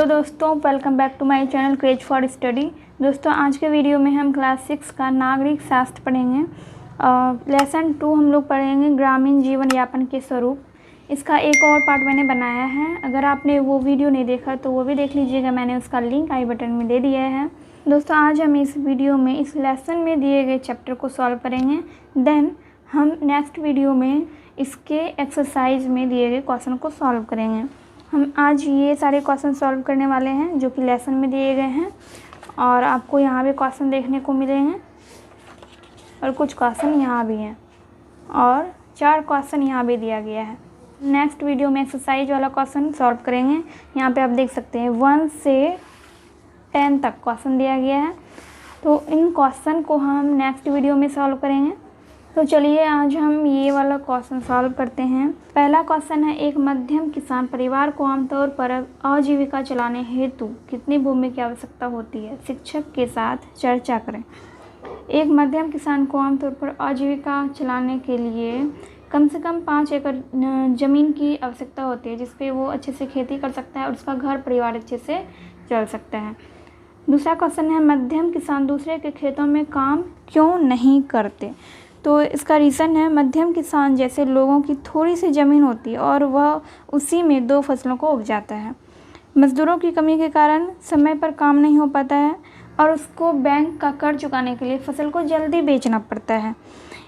दोस्तों, welcome back to my channel craze for study. दोस्तों, आज के वीडियो में हम क्लास 6 का नागरिक शास्त्र पढ़ेंगे। लेसन 2 हम लोग पढ़ेंगे ग्रामीण जीवन यापन के स्वरूप। इसका एक और पार्ट मैंने बनाया है, अगर आपने वो वीडियो नहीं देखा तो वो भी देख लीजिएगा, मैंने उसका लिंक आई बटन में दे दिया है। दोस्तों, आज हम इस वीडियो में इस लेसन में दिए गए चैप्टर को सॉल्व करेंगे। देन हम नेक्स्ट वीडियो में इसके एक्सरसाइज में दिए गए क्वेश्चन को सॉल्व करेंगे। हम आज ये सारे क्वेश्चन सॉल्व करने वाले हैं जो कि लेसन में दिए गए हैं, और आपको यहाँ भी क्वेश्चन देखने को मिलेंगे और कुछ क्वेश्चन यहाँ भी हैं और 4 क्वेश्चन यहाँ भी दिया गया है। नेक्स्ट वीडियो में एक्सरसाइज वाला क्वेश्चन सॉल्व करेंगे। यहाँ पे आप देख सकते हैं 1 से 10 तक क्वेश्चन दिया गया है, तो इन क्वेश्चन को हम नेक्स्ट वीडियो में सॉल्व करेंगे। तो चलिए आज हम ये वाला क्वेश्चन सॉल्व करते हैं। पहला क्वेश्चन है, एक मध्यम किसान परिवार को आमतौर पर आजीविका चलाने हेतु कितनी भूमि की आवश्यकता होती है? शिक्षक के साथ चर्चा करें। एक मध्यम किसान को आमतौर पर आजीविका चलाने के लिए कम से कम 5 एकड़ ज़मीन की आवश्यकता होती है, जिस पे वो अच्छे से खेती कर सकता है और उसका घर परिवार अच्छे से चल सकता है। दूसरा क्वेश्चन है, मध्यम किसान दूसरे के खेतों में काम क्यों नहीं करते? तो इसका रीज़न है, मध्यम किसान जैसे लोगों की थोड़ी सी ज़मीन होती है और वह उसी में 2 फसलों को उपजाता है। मज़दूरों की कमी के कारण समय पर काम नहीं हो पाता है और उसको बैंक का कर्ज चुकाने के लिए फसल को जल्दी बेचना पड़ता है।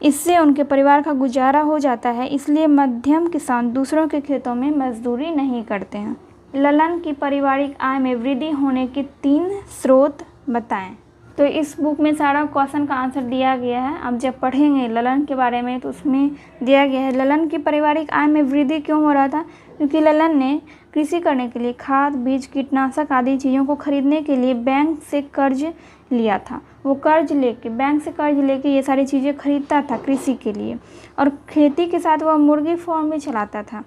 इससे उनके परिवार का गुजारा हो जाता है, इसलिए मध्यम किसान दूसरों के खेतों में मजदूरी नहीं करते हैं। ललन की पारिवारिक आय में वृद्धि होने के 3 स्रोत बताएं। तो इस बुक में सारा क्वेश्चन का आंसर दिया गया है। अब जब पढ़ेंगे ललन के बारे में तो उसमें दिया गया है ललन की पारिवारिक आय में वृद्धि क्यों हो रहा था, क्योंकि ललन ने कृषि करने के लिए खाद, बीज, कीटनाशक आदि चीज़ों को खरीदने के लिए बैंक से कर्ज लिया था। वो बैंक से कर्ज लेके ये सारी चीज़ें खरीदता था कृषि के लिए, और खेती के साथ वह मुर्गी फार्म भी चलाता था।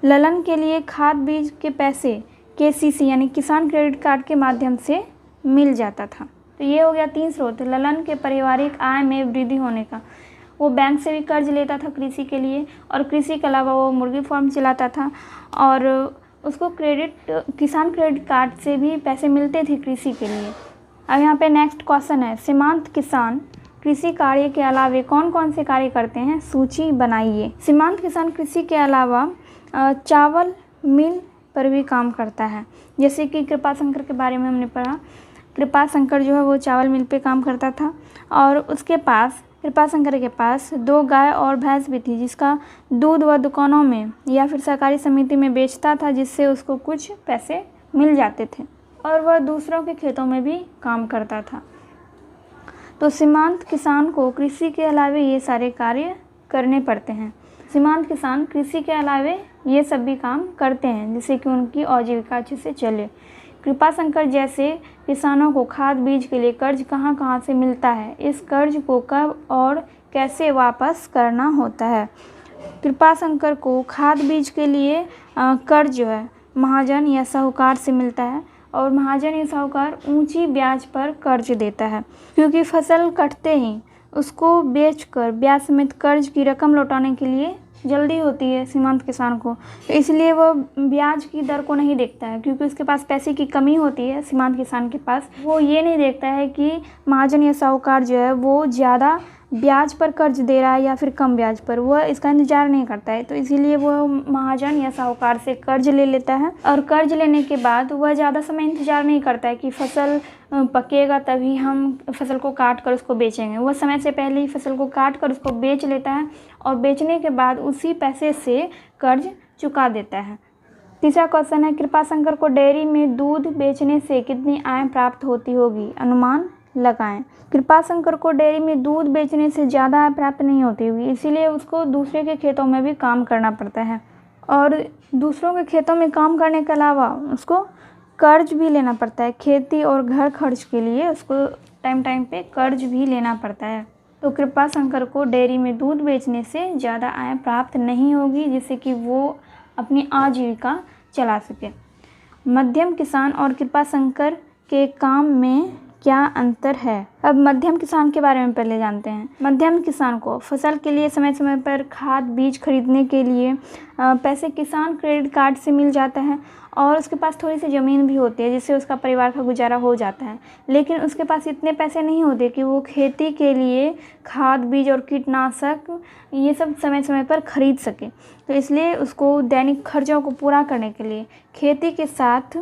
ललन के लिए खाद बीज के पैसे KCC यानी किसान क्रेडिट कार्ड के माध्यम से मिल जाता था। तो ये हो गया 3 स्रोत ललन के पारिवारिक आय में वृद्धि होने का। वो बैंक से भी कर्ज लेता था कृषि के लिए, और कृषि के अलावा वो मुर्गी फार्म चलाता था, और उसको किसान क्रेडिट कार्ड से भी पैसे मिलते थे कृषि के लिए। अब यहाँ पे नेक्स्ट क्वेश्चन है, सीमांत किसान कृषि कार्य के अलावा कौन कौन से कार्य करते हैं? सूची बनाइए। सीमांत किसान कृषि के अलावा चावल मिल पर भी काम करता है, जैसे कि कृपाशंकर के बारे में हमने पढ़ा। कृपाशंकर जो है वो चावल मिल पे काम करता था, और कृपाशंकर के पास 2 गाय और भैंस भी थी, जिसका दूध वह दुकानों में या फिर सहकारी समिति में बेचता था, जिससे उसको कुछ पैसे मिल जाते थे, और वह दूसरों के खेतों में भी काम करता था। तो सीमांत किसान को कृषि के अलावा ये सारे कार्य करने पड़ते हैं। सीमांत किसान कृषि के अलावा ये सब भी काम करते हैं, जिससे कि उनकी आजीविका अच्छे से चले। कृपाशंकर जैसे किसानों को खाद बीज के लिए कर्ज कहाँ से मिलता है? इस कर्ज को कब और कैसे वापस करना होता है? कृपाशंकर को खाद बीज के लिए कर्ज जो है महाजन या साहूकार से मिलता है, और महाजन या साहूकार ऊंची ब्याज पर कर्ज देता है, क्योंकि फसल कटते ही उसको बेचकर ब्याज समेत कर्ज की रकम लौटाने के लिए जल्दी होती है सीमांत किसान को, तो इसलिए वो ब्याज की दर को नहीं देखता है, क्योंकि उसके पास पैसे की कमी होती है। सीमांत किसान के पास वो ये नहीं देखता है कि महाजन या साहूकार जो है वो ज़्यादा ब्याज पर कर्ज दे रहा है या फिर कम ब्याज पर, वह इसका इंतज़ार नहीं करता है। तो इसीलिए वो महाजन या साहूकार से कर्ज ले लेता है, और कर्ज लेने के बाद वह ज़्यादा समय इंतज़ार नहीं करता है कि फसल पकेगा तभी हम फसल को काट कर उसको बेचेंगे। वह समय से पहले ही फसल को काट कर उसको बेच लेता है, और बेचने के बाद उसी पैसे से कर्ज चुका देता है। तीसरा क्वेश्चन है, कृपाशंकर को डेयरी में दूध बेचने से कितनी आय प्राप्त होती होगी? अनुमान लगाएं। कृपाशंकर को डेयरी में दूध बेचने से ज़्यादा आय प्राप्त नहीं होती होगी, इसीलिए उसको दूसरे के खेतों में भी काम करना पड़ता है, और दूसरों के खेतों में काम करने के अलावा उसको कर्ज भी लेना पड़ता है। खेती और घर खर्च के लिए उसको टाइम पे कर्ज भी लेना पड़ता है। तो कृपाशंकर को डेयरी में दूध बेचने से ज़्यादा आय प्राप्त नहीं होगी, जिससे कि वो अपनी आजीविका चला सके। मध्यम किसान और कृपाशंकर के काम में क्या अंतर है? अब मध्यम किसान के बारे में पहले जानते हैं। मध्यम किसान को फसल के लिए समय समय पर खाद बीज खरीदने के लिए पैसे किसान क्रेडिट कार्ड से मिल जाता है, और उसके पास थोड़ी सी ज़मीन भी होती है जिससे उसका परिवार का गुजारा हो जाता है, लेकिन उसके पास इतने पैसे नहीं होते कि वो खेती के लिए खाद, बीज और कीटनाशक ये सब समय समय पर खरीद सके। तो इसलिए उसको दैनिक खर्चों को पूरा करने के लिए खेती के साथ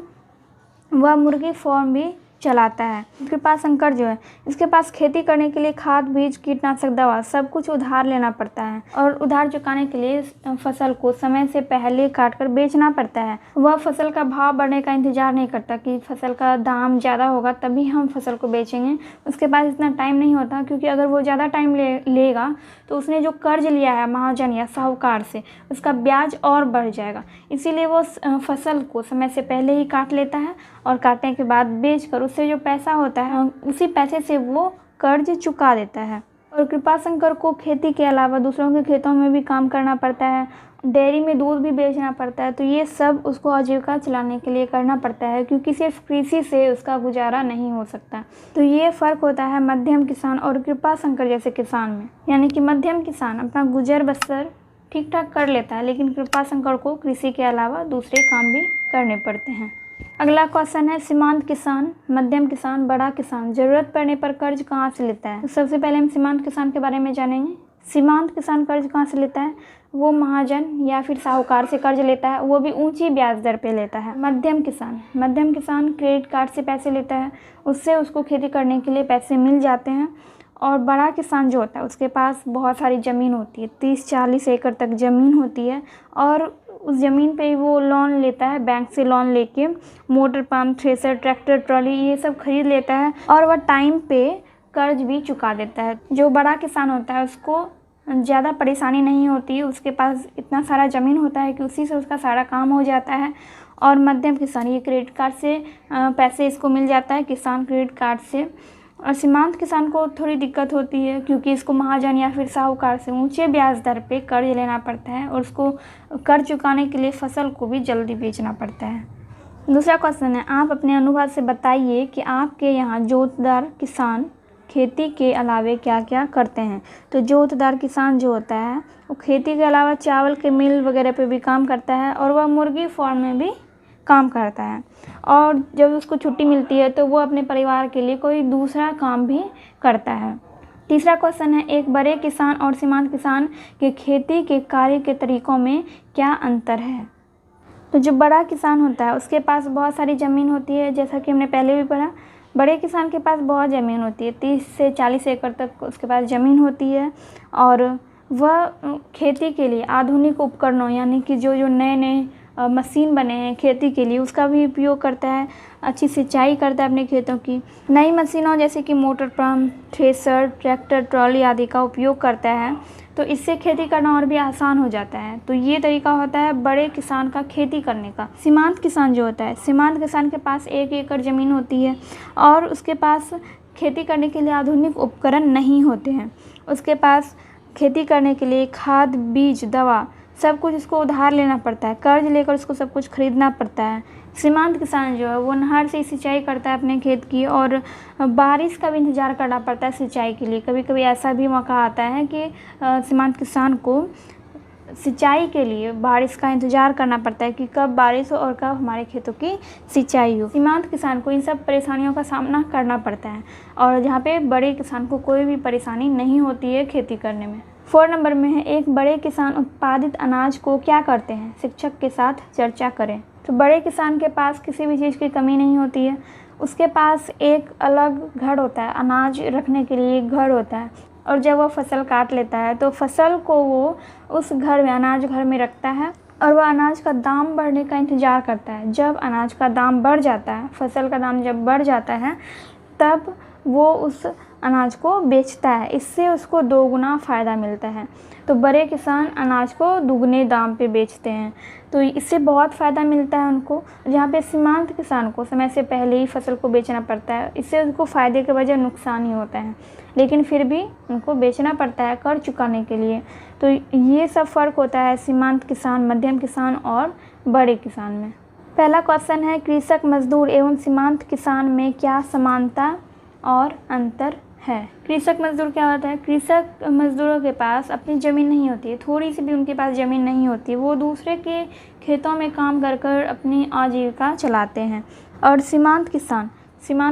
वह मुर्गी फार्म भी चलाता है। कृपा शंकर जो है, इसके पास खेती करने के लिए खाद, बीज, कीटनाशक, दवा सब कुछ उधार लेना पड़ता है और उधार चुकाने के लिए फसल को समय से पहले काटकर बेचना पड़ता है। वह फसल का भाव बढ़ने का इंतजार नहीं करता कि फसल का दाम ज़्यादा होगा तभी हम फसल को बेचेंगे। उसके पास इतना टाइम नहीं होता, क्योंकि अगर वो ज़्यादा टाइम लेगा तो उसने जो कर्ज लिया है महाजन या साहूकार से, उसका ब्याज और बढ़ जाएगा। इसीलिए वो फसल को समय से पहले ही काट लेता है और काटने के बाद बेचकर उससे जो पैसा होता है उसी पैसे से वो कर्ज चुका देता है। और कृपाशंकर को खेती के अलावा दूसरों के खेतों में भी काम करना पड़ता है, डेयरी में दूध भी बेचना पड़ता है। तो ये सब उसको आजीविका चलाने के लिए करना पड़ता है, क्योंकि सिर्फ कृषि से उसका गुजारा नहीं हो सकता। तो ये फ़र्क होता है मध्यम किसान और कृपाशंकर जैसे किसान में। यानी कि मध्यम किसान अपना गुजर बसर ठीक ठाक कर लेता है, लेकिन कृपाशंकर को कृषि के अलावा दूसरे काम भी करने पड़ते हैं। अगला क्वेश्चन है, सीमांत किसान, मध्यम किसान, बड़ा किसान ज़रूरत पड़ने पर कर्ज कहाँ से लेता है? तो सबसे पहले हम सीमांत किसान के बारे में जानेंगे। सीमांत किसान कर्ज कहाँ से लेता है? वो महाजन या फिर साहूकार से कर्ज लेता है, वो भी ऊंची ब्याज दर पे लेता है। मध्यम किसान क्रेडिट कार्ड से पैसे लेता है, उससे उसको खेती करने के लिए पैसे मिल जाते हैं। और बड़ा किसान जो होता है उसके पास बहुत सारी ज़मीन होती है, 30-40 एकड़ तक ज़मीन होती है, और उस ज़मीन पे ही वो लोन लेता है, बैंक से लोन लेके motor pump, thresher, tractor, trolley ये सब खरीद लेता है और वह टाइम पे कर्ज भी चुका देता है। जो बड़ा किसान होता है उसको ज़्यादा परेशानी नहीं होती है, उसके पास इतना सारा ज़मीन होता है कि उसी से उसका सारा काम हो जाता है। और मध्यम किसान ये क्रेडिट कार्ड से पैसे इसको मिल जाता है, किसान क्रेडिट कार्ड से। और सीमांत किसान को थोड़ी दिक्कत होती है, क्योंकि इसको महाजन या फिर साहूकार से ऊंचे ब्याज दर पे कर्ज लेना पड़ता है और उसको कर्ज चुकाने के लिए फसल को भी जल्दी बेचना पड़ता है। दूसरा क्वेश्चन है, आप अपने अनुभव से बताइए कि आपके यहाँ जोतदार किसान खेती के अलावे क्या क्या करते हैं? तो जोतदार किसान जो होता है वो खेती के अलावा चावल के मिल वगैरह पे भी काम करता है और वह मुर्गी फार्म में भी काम करता है। और जब उसको छुट्टी मिलती है तो वो अपने परिवार के लिए कोई दूसरा काम भी करता है। तीसरा क्वेश्चन है, एक बड़े किसान और सीमांत किसान के खेती के कार्य के तरीकों में क्या अंतर है? तो जो बड़ा किसान होता है उसके पास बहुत सारी ज़मीन होती है, जैसा कि हमने पहले भी पढ़ा। बड़े किसान के पास बहुत ज़मीन होती है, 30 से 40 एकड़ तक उसके पास ज़मीन होती है, और वह खेती के लिए आधुनिक उपकरणों यानी कि जो नए नए मशीन बने हैं खेती के लिए उसका भी उपयोग करता है, अच्छी सिंचाई करता है अपने खेतों की। नई मशीनों जैसे कि motor pump, thresher, tractor, trolley आदि का उपयोग करता है, तो इससे खेती करना और भी आसान हो जाता है। तो ये तरीका होता है बड़े किसान का खेती करने का। सीमांत किसान जो होता है, सीमांत किसान के पास 1 एकड़ ज़मीन होती है और उसके पास खेती करने के लिए आधुनिक उपकरण नहीं होते हैं। उसके पास खेती करने के लिए खाद, बीज, दवा सब कुछ उसको उधार लेना पड़ता है, कर्ज लेकर उसको सब कुछ खरीदना पड़ता है। सीमांत किसान जो है वो नहर से सिंचाई करता है अपने खेत की, और बारिश का भी इंतज़ार करना पड़ता है सिंचाई के लिए। कभी कभी ऐसा भी मौका आता है कि सीमांत किसान को सिंचाई के लिए बारिश का इंतज़ार करना पड़ता है कि कब बारिश हो और कब हमारे खेतों की सिंचाई हो। सीमांत किसान को इन सब परेशानियों का सामना करना पड़ता है, और जहाँ पे बड़े किसान को कोई भी परेशानी नहीं होती है खेती करने में। 4 नंबर में है, एक बड़े किसान उत्पादित अनाज को क्या करते हैं? शिक्षक के साथ चर्चा करें। तो बड़े किसान के पास किसी भी चीज़ की कमी नहीं होती है, उसके पास एक अलग घर होता है, अनाज रखने के लिए एक घर होता है, और जब वो फसल काट लेता है तो फसल को वो उस घर में, अनाज घर में रखता है, और वह अनाज का दाम बढ़ने का इंतज़ार करता है। जब अनाज का दाम बढ़ जाता है, फसल का दाम जब बढ़ जाता है, तब वो उस अनाज को बेचता है, इससे उसको 2 गुना फ़ायदा मिलता है। तो बड़े किसान अनाज को दुगने दाम पे बेचते हैं, तो इससे बहुत फ़ायदा मिलता है उनको। जहाँ पे सीमांत किसान को समय से पहले ही फसल को बेचना पड़ता है, इससे उनको फ़ायदे के बजाय नुकसान ही होता है, लेकिन फिर भी उनको बेचना पड़ता है कर्ज चुकाने के लिए। तो ये सब फ़र्क होता है सीमांत किसान, मध्यम किसान और बड़े किसान में। पहला क्वेश्चन है, कृषक मजदूर एवं सीमांत किसान में क्या समानता और अंतर है। कृषक मजदूर क्या होता है? कृषक मजदूरों के पास अपनी ज़मीन नहीं होती है, थोड़ी सी भी उनके पास ज़मीन नहीं होती, वो दूसरे के खेतों में काम कर कर अपनी आजीविका चलाते हैं। और सीमांत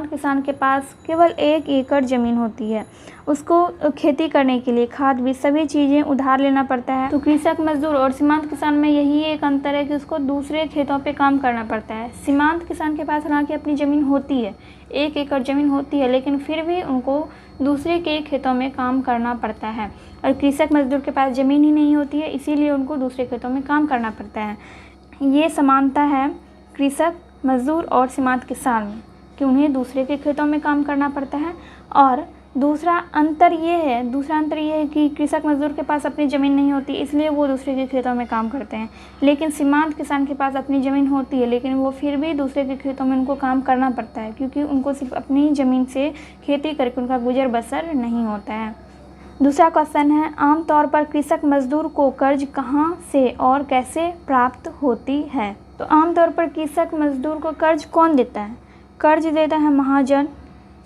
किसान के पास केवल 1 एकड़ ज़मीन होती है, उसको खेती करने के लिए खाद बीज सभी चीज़ें उधार लेना पड़ता है। तो कृषक मजदूर और सीमांत किसान में यही एक अंतर है कि उसको दूसरे खेतों पे काम करना पड़ता है। सीमांत किसान के पास हालांकि अपनी ज़मीन होती है, 1 एकड़ ज़मीन होती है, लेकिन फिर भी उनको दूसरे के खेतों में काम करना पड़ता है। और कृषक मजदूर के पास ज़मीन ही नहीं होती है, इसीलिए उनको दूसरे खेतों में काम करना पड़ता है। ये समानता है कृषक मजदूर और सीमांत किसान में कि उन्हें दूसरे के खेतों में काम करना पड़ता है। और दूसरा अंतर ये है कि कृषक मजदूर के पास अपनी ज़मीन नहीं होती, इसलिए वो दूसरे के खेतों में काम करते हैं। लेकिन सीमांत किसान के पास अपनी ज़मीन होती है, लेकिन वो फिर भी दूसरे के खेतों में उनको काम करना पड़ता है, क्योंकि उनको सिर्फ अपनी ज़मीन से खेती करके उनका गुजर बसर नहीं होता है। दूसरा क्वेश्चन है, आमतौर पर कृषक मजदूर को कर्ज कहाँ से और कैसे प्राप्त होती है? तो आमतौर पर कृषक मजदूर को कर्ज कौन देता है? कर्ज देता है महाजन,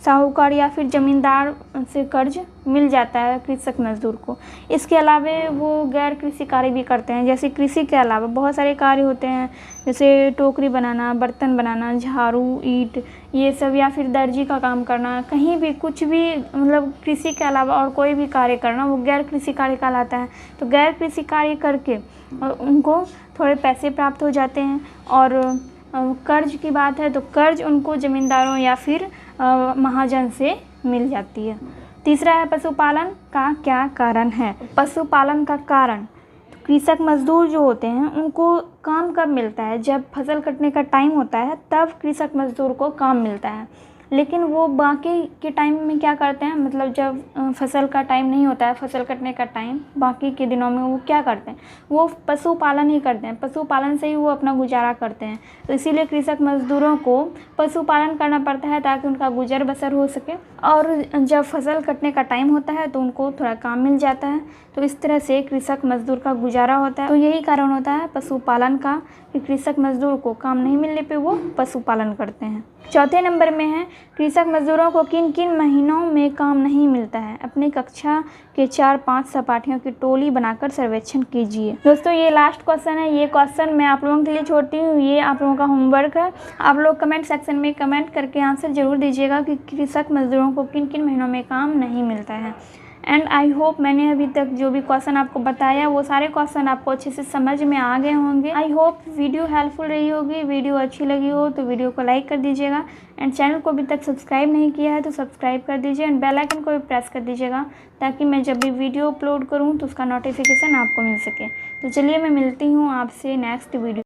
साहूकार या फिर ज़मींदार से कर्ज मिल जाता है कृषक मजदूर को। इसके अलावा वो गैर कृषि कार्य भी करते हैं, जैसे कृषि के अलावा बहुत सारे कार्य होते हैं, जैसे टोकरी बनाना, बर्तन बनाना, झाड़ू, ईंट, ये सब, या फिर दर्जी का काम करना, कहीं भी कुछ भी, मतलब कृषि के अलावा और कोई भी कार्य करना, वो गैर कृषि कार्य कहलाता है। तो गैर कृषि कार्य करके उनको थोड़े पैसे प्राप्त हो जाते हैं। और कर्ज की बात है तो कर्ज उनको ज़मींदारों या फिर महाजन से मिल जाती है। तीसरा है, पशुपालन का क्या कारण है? पशुपालन का कारण, तो कृषक मजदूर जो होते हैं उनको काम कब मिलता है? जब फसल कटने का टाइम होता है तब कृषक मजदूर को काम मिलता है। लेकिन वो बाकी के टाइम में क्या करते हैं, मतलब जब फसल का टाइम नहीं होता है, फसल कटने का टाइम, बाकी के दिनों में वो क्या करते हैं? वो पशुपालन ही करते हैं, पशुपालन से ही वो अपना गुजारा करते हैं। तो इसीलिए कृषक मजदूरों को पशुपालन करना पड़ता है ताकि उनका गुजर बसर हो सके। और जब फसल कटने का टाइम होता है तो उनको थोड़ा काम मिल जाता है। तो इस तरह से कृषक मजदूर का गुजारा होता है। तो यही कारण होता है पशुपालन का कि कृषक मजदूर को काम नहीं मिलने पे वो पशुपालन करते हैं। चौथे नंबर में है, कृषक मजदूरों को किन किन महीनों में काम नहीं मिलता है? अपनी कक्षा के 4-5 सहपाठियों की टोली बनाकर सर्वेक्षण कीजिए। दोस्तों ये लास्ट क्वेश्चन है, ये क्वेश्चन मैं आप लोगों के लिए छोड़ती हूँ, ये आप लोगों का होमवर्क है। आप लोग कमेंट सेक्शन में कमेंट करके आंसर जरूर दीजिएगा कि कृषक मजदूरों को किन किन महीनों में काम नहीं मिलता है। एंड आई होप मैंने अभी तक जो भी क्वेश्चन आपको बताया वो सारे क्वेश्चन आपको अच्छे से समझ में आ गए होंगे। आई होप वीडियो हेल्पफुल रही होगी। वीडियो अच्छी लगी हो तो वीडियो को लाइक कर दीजिएगा, एंड चैनल को अभी तक सब्सक्राइब नहीं किया है तो सब्सक्राइब कर दीजिए, एंड बेल आइकन को भी प्रेस कर दीजिएगा ताकि मैं जब भी वीडियो अपलोड करूँ तो उसका नोटिफिकेशन आपको मिल सके। तो चलिए मैं मिलती हूँ आपसे नेक्स्ट वीडियो।